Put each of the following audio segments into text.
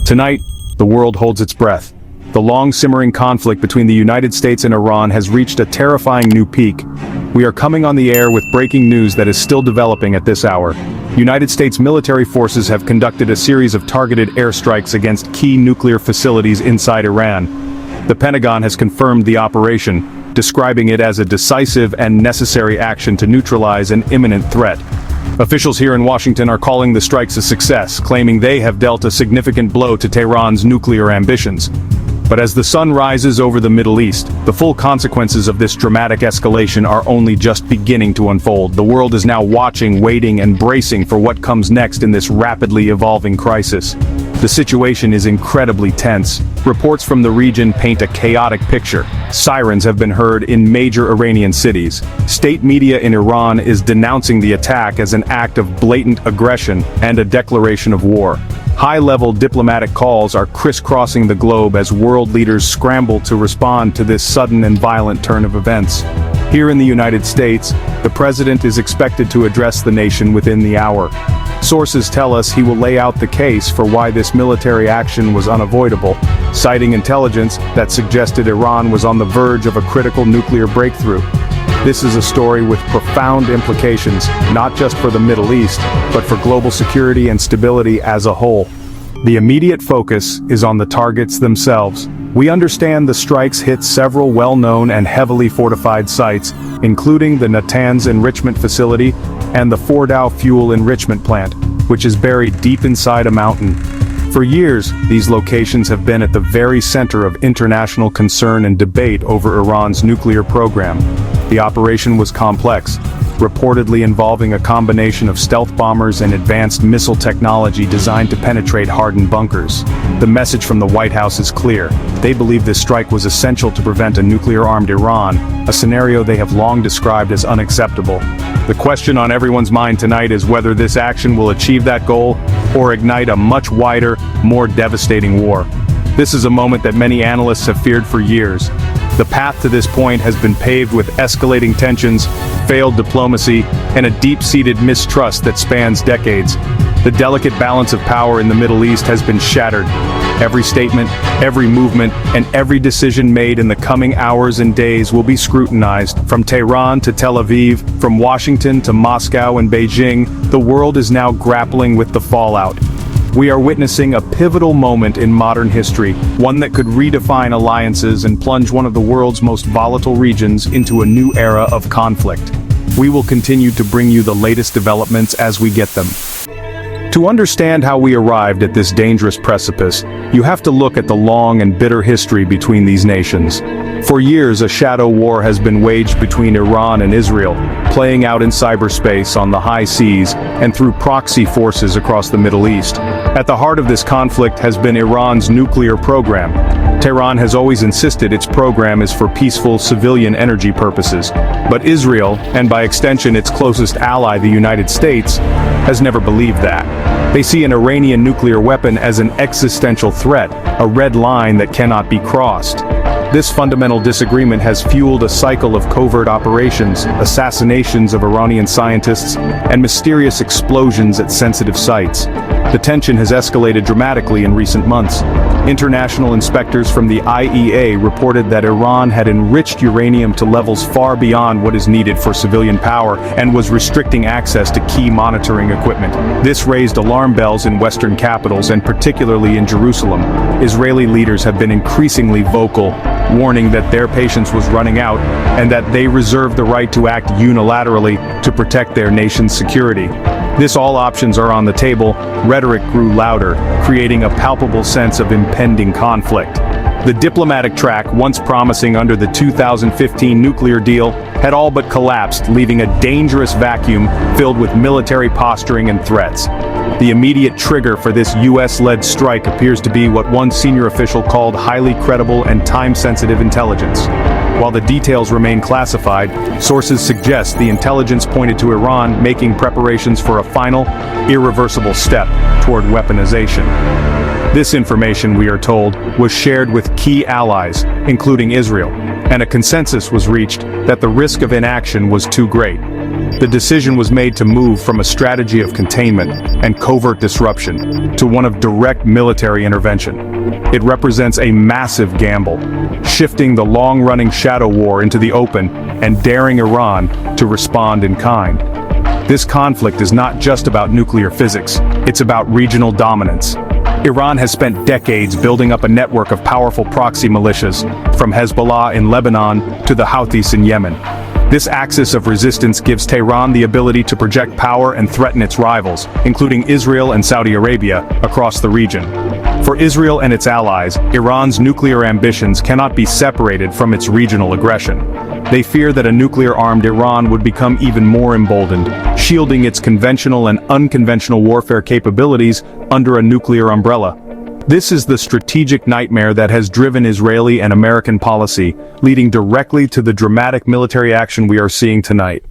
Tonight, the world holds its breath. The long-simmering conflict between the United States and Iran has reached a terrifying new peak. We are coming on the air with breaking news that is still developing at this hour. United States military forces have conducted a series of targeted airstrikes against key nuclear facilities inside Iran. The Pentagon has confirmed the operation, describing it as a decisive and necessary action to neutralize an imminent threat. Officials here in Washington are calling the strikes a success, claiming they have dealt a significant blow to Tehran's nuclear ambitions. But as the sun rises over the Middle East, the full consequences of this dramatic escalation are only just beginning to unfold. The world is now watching, waiting, and bracing for what comes next in this rapidly evolving crisis. The situation is incredibly tense. Reports from the region paint a chaotic picture. Sirens have been heard in major Iranian cities. State media in Iran is denouncing the attack as an act of blatant aggression and a declaration of war. High-level diplomatic calls are crisscrossing the globe as world leaders scramble to respond to this sudden and violent turn of events. Here in the United States, the president is expected to address the nation within the hour. Sources tell us he will lay out the case for why this military action was unavoidable, citing intelligence that suggested Iran was on the verge of a critical nuclear breakthrough. This is a story with profound implications, not just for the Middle East, but for global security and stability as a whole. The immediate focus is on the targets themselves. We understand the strikes hit several well-known and heavily fortified sites, including the Natanz enrichment facility and the Fordow fuel enrichment plant, which is buried deep inside a mountain. For years, these locations have been at the very center of international concern and debate over Iran's nuclear program. The operation was complex, reportedly involving a combination of stealth bombers and advanced missile technology designed to penetrate hardened bunkers. The message from the White House is clear. They believe this strike was essential to prevent a nuclear-armed Iran, a scenario they have long described as unacceptable. The question on everyone's mind tonight is whether this action will achieve that goal or ignite a much wider, more devastating war. This is a moment that many analysts have feared for years. The path to this point has been paved with escalating tensions, failed diplomacy, and a deep-seated mistrust that spans decades. The delicate balance of power in the Middle East has been shattered. Every statement, every movement, and every decision made in the coming hours and days will be scrutinized. From Tehran to Tel Aviv, from Washington to Moscow and Beijing, the world is now grappling with the fallout. We are witnessing a pivotal moment in modern history, one that could redefine alliances and plunge one of the world's most volatile regions into a new era of conflict. We will continue to bring you the latest developments as we get them. To understand how we arrived at this dangerous precipice, you have to look at the long and bitter history between these nations. For years, a shadow war has been waged between Iran and Israel, playing out in cyberspace, on the high seas, and through proxy forces across the Middle East. At the heart of this conflict has been Iran's nuclear program. Tehran has always insisted its program is for peaceful civilian energy purposes. But Israel, and by extension its closest ally the United States, has never believed that. They see an Iranian nuclear weapon as an existential threat, a red line that cannot be crossed. This fundamental disagreement has fueled a cycle of covert operations, assassinations of Iranian scientists, and mysterious explosions at sensitive sites. The tension has escalated dramatically in recent months. International inspectors from the IEA reported that Iran had enriched uranium to levels far beyond what is needed for civilian power and was restricting access to key monitoring equipment. This raised alarm bells in Western capitals and particularly in Jerusalem. Israeli leaders have been increasingly vocal, warning that their patience was running out and that they reserve the right to act unilaterally to protect their nation's security. This all options are on the table, rhetoric grew louder, creating a palpable sense of impending conflict. The diplomatic track, once promising under the 2015 nuclear deal, had all but collapsed, leaving a dangerous vacuum filled with military posturing and threats. The immediate trigger for this US-led strike appears to be what one senior official called highly credible and time-sensitive intelligence. While the details remain classified, sources suggest the intelligence pointed to Iran making preparations for a final, irreversible step toward weaponization. This information, we are told, was shared with key allies, including Israel, and a consensus was reached that the risk of inaction was too great. The decision was made to move from a strategy of containment and covert disruption to one of direct military intervention. It represents a massive gamble, shifting the long-running shadow war into the open and daring Iran to respond in kind. This conflict is not just about nuclear physics, it's about regional dominance. Iran has spent decades building up a network of powerful proxy militias, from Hezbollah in Lebanon to the Houthis in Yemen. This axis of resistance gives Tehran the ability to project power and threaten its rivals, including Israel and Saudi Arabia, across the region. For Israel and its allies, Iran's nuclear ambitions cannot be separated from its regional aggression. They fear that a nuclear-armed Iran would become even more emboldened, shielding its conventional and unconventional warfare capabilities under a nuclear umbrella. This is the strategic nightmare that has driven Israeli and American policy, leading directly to the dramatic military action we are seeing tonight.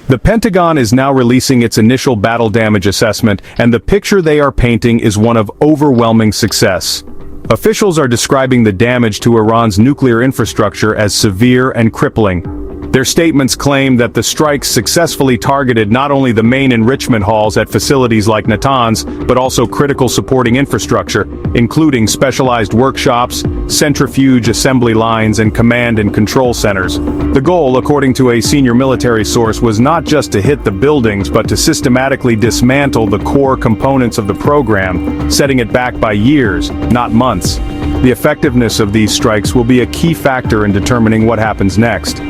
The Pentagon is now releasing its initial battle damage assessment, and the picture they are painting is one of overwhelming success. Officials are describing the damage to Iran's nuclear infrastructure as severe and crippling. Their statements claim that the strikes successfully targeted not only the main enrichment halls at facilities like Natanz, but also critical supporting infrastructure, including specialized workshops, centrifuge assembly lines, and command and control centers. The goal, according to a senior military source, was not just to hit the buildings, but to systematically dismantle the core components of the program, setting it back by years, not months. The effectiveness of these strikes will be a key factor in determining what happens next.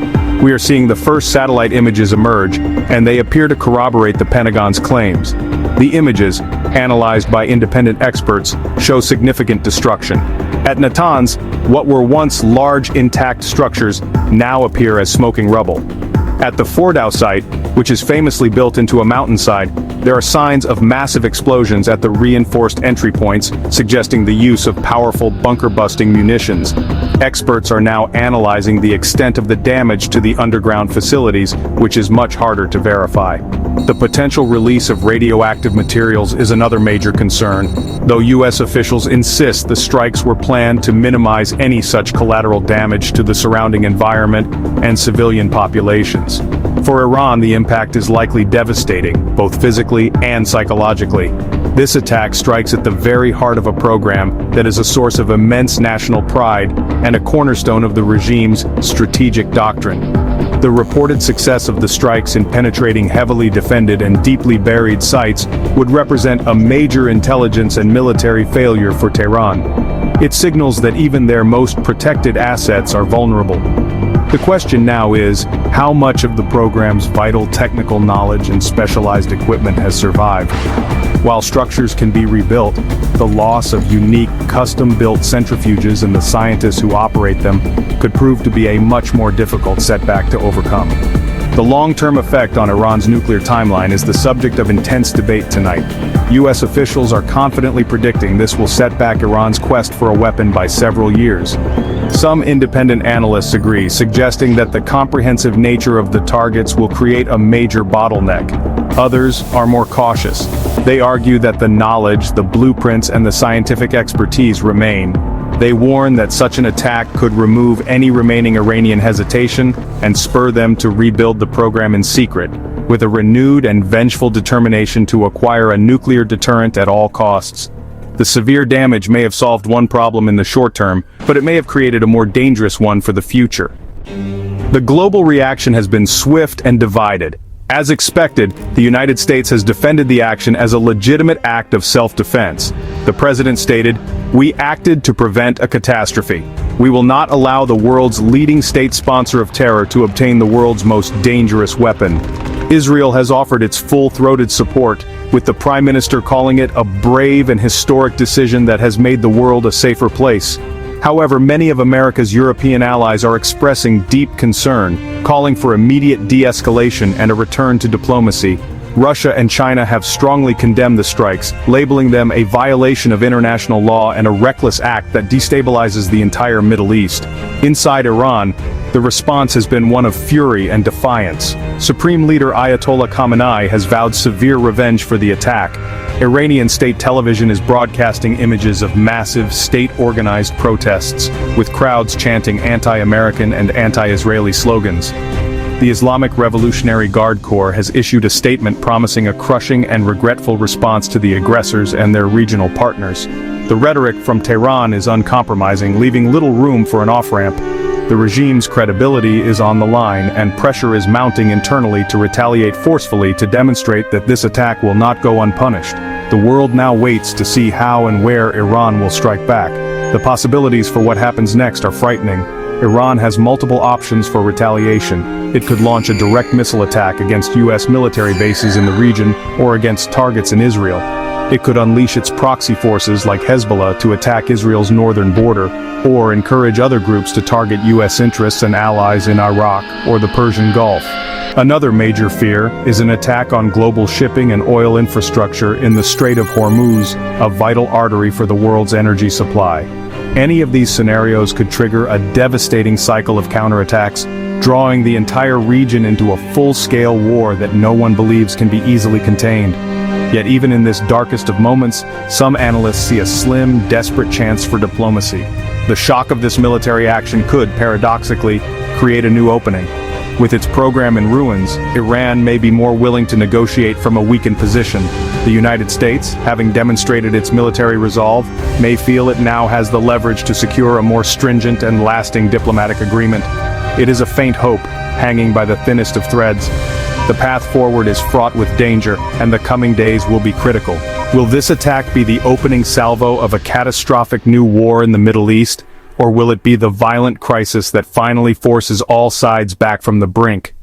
We are seeing the first satellite images emerge, and they appear to corroborate the Pentagon's claims. The images, analyzed by independent experts, show significant destruction. At Natanz, what were once large intact structures now appear as smoking rubble. At the Fordow site, which is famously built into a mountainside, there are signs of massive explosions at the reinforced entry points, suggesting the use of powerful bunker-busting munitions. Experts are now analyzing the extent of the damage to the underground facilities, which is much harder to verify. The potential release of radioactive materials is another major concern, though U.S. officials insist the strikes were planned to minimize any such collateral damage to the surrounding environment and civilian populations. For Iran, the impact is likely devastating, both physically and psychologically. This attack strikes at the very heart of a program that is a source of immense national pride and a cornerstone of the regime's strategic doctrine. The reported success of the strikes in penetrating heavily defended and deeply buried sites would represent a major intelligence and military failure for Tehran. It signals that even their most protected assets are vulnerable. The question now is, how much of the program's vital technical knowledge and specialized equipment has survived? While structures can be rebuilt, the loss of unique, custom-built centrifuges and the scientists who operate them could prove to be a much more difficult setback to overcome. The long-term effect on Iran's nuclear timeline is the subject of intense debate tonight. U.S. officials are confidently predicting this will set back Iran's quest for a weapon by several years. Some independent analysts agree, suggesting that the comprehensive nature of the targets will create a major bottleneck. Others are more cautious. They argue that the knowledge, the blueprints, and the scientific expertise remain. They warn that such an attack could remove any remaining Iranian hesitation and spur them to rebuild the program in secret, with a renewed and vengeful determination to acquire a nuclear deterrent at all costs. The severe damage may have solved one problem in the short term, but it may have created a more dangerous one for the future. The global reaction has been swift and divided. As expected, the United States has defended the action as a legitimate act of self-defense. The president stated, "We acted to prevent a catastrophe. We will not allow the world's leading state sponsor of terror to obtain the world's most dangerous weapon." Israel has offered its full-throated support, with the Prime Minister calling it a brave and historic decision that has made the world a safer place. However, many of America's European allies are expressing deep concern, calling for immediate de-escalation and a return to diplomacy. Russia and China have strongly condemned the strikes, labeling them a violation of international law and a reckless act that destabilizes the entire Middle East. Inside Iran, the response has been one of fury and defiance. Supreme Leader Ayatollah Khamenei has vowed severe revenge for the attack. Iranian state television is broadcasting images of massive, state-organized protests, with crowds chanting anti-American and anti-Israeli slogans. The Islamic Revolutionary Guard Corps has issued a statement promising a crushing and regretful response to the aggressors and their regional partners. The rhetoric from Tehran is uncompromising, leaving little room for an off-ramp. The regime's credibility is on the line, and pressure is mounting internally to retaliate forcefully to demonstrate that this attack will not go unpunished. The world now waits to see how and where Iran will strike back. The possibilities for what happens next are frightening. Iran has multiple options for retaliation. It could launch a direct missile attack against U.S. military bases in the region or against targets in Israel. It could unleash its proxy forces like Hezbollah to attack Israel's northern border, or encourage other groups to target U.S. interests and allies in Iraq or the Persian Gulf. Another major fear is an attack on global shipping and oil infrastructure in the Strait of Hormuz, a vital artery for the world's energy supply. Any of these scenarios could trigger a devastating cycle of counterattacks, drawing the entire region into a full-scale war that no one believes can be easily contained. Yet even in this darkest of moments, some analysts see a slim, desperate chance for diplomacy. The shock of this military action could, paradoxically, create a new opening. With its program in ruins, Iran may be more willing to negotiate from a weakened position. The United States, having demonstrated its military resolve, may feel it now has the leverage to secure a more stringent and lasting diplomatic agreement. It is a faint hope, hanging by the thinnest of threads. The path forward is fraught with danger, and the coming days will be critical. Will this attack be the opening salvo of a catastrophic new war in the Middle East? Or will it be the violent crisis that finally forces all sides back from the brink?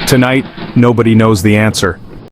Tonight, nobody knows the answer.